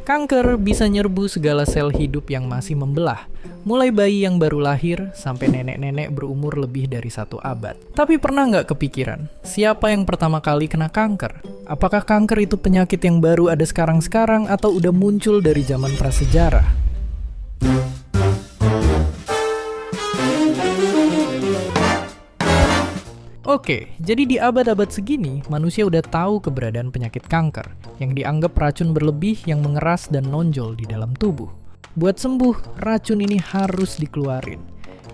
Kanker bisa nyerbu segala sel hidup yang masih membelah, mulai bayi yang baru lahir sampai nenek-nenek berumur lebih dari 1 abad. Tapi pernah nggak kepikiran, siapa yang pertama kali kena kanker? Apakah kanker itu penyakit yang baru ada sekarang-sekarang atau udah muncul dari zaman prasejarah? Oke, jadi di abad-abad segini, manusia udah tahu keberadaan penyakit kanker, yang dianggap racun berlebih yang mengeras dan nonjol di dalam tubuh. Buat sembuh, racun ini harus dikeluarin.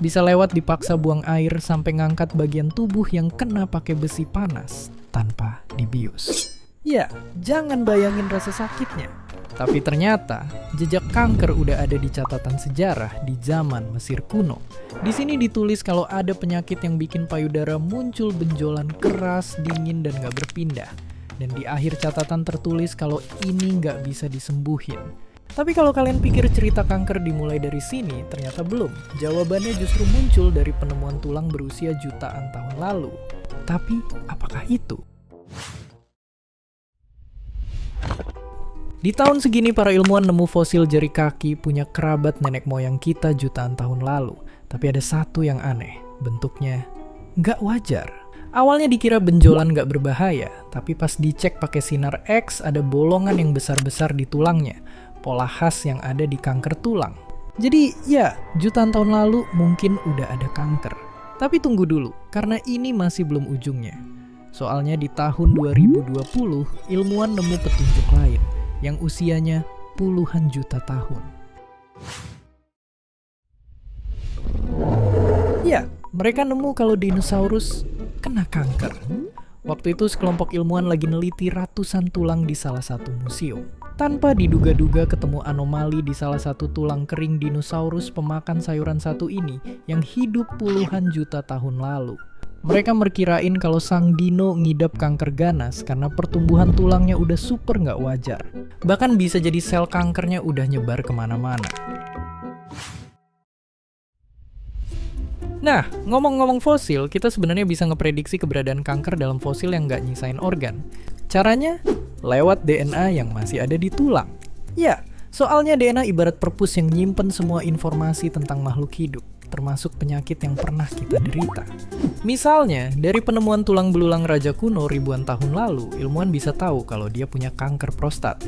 Bisa lewat dipaksa buang air sampai ngangkat bagian tubuh yang kena pakai besi panas, tanpa dibius. Ya, jangan bayangin rasa sakitnya. Tapi ternyata, jejak kanker udah ada di catatan sejarah di zaman Mesir kuno. Di sini ditulis kalau ada penyakit yang bikin payudara muncul benjolan keras, dingin, dan gak berpindah. Dan di akhir catatan tertulis kalau ini gak bisa disembuhin. Tapi kalau kalian pikir cerita kanker dimulai dari sini, ternyata belum. Jawabannya justru muncul dari penemuan tulang berusia jutaan tahun lalu. Tapi, apakah itu? Di tahun segini, para ilmuwan nemu fosil jari kaki punya kerabat nenek moyang kita jutaan tahun lalu. Tapi ada satu yang aneh, bentuknya nggak wajar. Awalnya dikira benjolan nggak berbahaya, tapi pas dicek pakai sinar X ada bolongan yang besar-besar di tulangnya, pola khas yang ada di kanker tulang. Jadi ya, jutaan tahun lalu mungkin udah ada kanker. Tapi tunggu dulu, karena ini masih belum ujungnya. Soalnya di tahun 2020, ilmuwan nemu petunjuk lain yang usianya puluhan juta tahun. Ya, mereka nemu kalau dinosaurus kena kanker. Waktu itu sekelompok ilmuwan lagi neliti ratusan tulang di salah satu museum. Tanpa diduga-duga ketemu anomali di salah satu tulang kering dinosaurus pemakan sayuran satu ini yang hidup puluhan juta tahun lalu. Mereka merkirain kalau sang dino ngidap kanker ganas karena pertumbuhan tulangnya udah super nggak wajar. Bahkan bisa jadi sel kankernya udah nyebar kemana-mana. Nah, ngomong-ngomong fosil, kita sebenarnya bisa ngeprediksi keberadaan kanker dalam fosil yang nggak nyisain organ. Caranya? Lewat DNA yang masih ada di tulang. Ya, soalnya DNA ibarat perpus yang nyimpen semua informasi tentang makhluk hidup, termasuk penyakit yang pernah kita derita. Misalnya, dari penemuan tulang belulang raja kuno ribuan tahun lalu, ilmuwan bisa tahu kalau dia punya kanker prostat.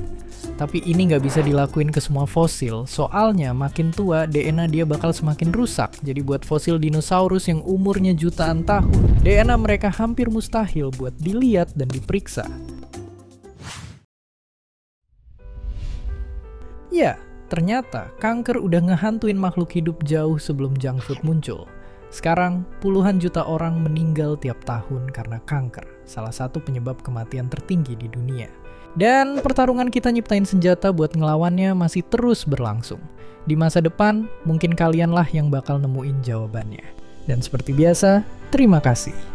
Tapi ini nggak bisa dilakuin ke semua fosil, soalnya makin tua DNA dia bakal semakin rusak. Jadi buat fosil dinosaurus yang umurnya jutaan tahun, DNA mereka hampir mustahil buat dilihat dan diperiksa. Ya, ternyata kanker udah ngehantuin makhluk hidup jauh sebelum junk food muncul. Sekarang, puluhan juta orang meninggal tiap tahun karena kanker, salah satu penyebab kematian tertinggi di dunia. Dan pertarungan kita nyiptain senjata buat ngelawannya masih terus berlangsung. Di masa depan, mungkin kalianlah yang bakal nemuin jawabannya. Dan seperti biasa, terima kasih.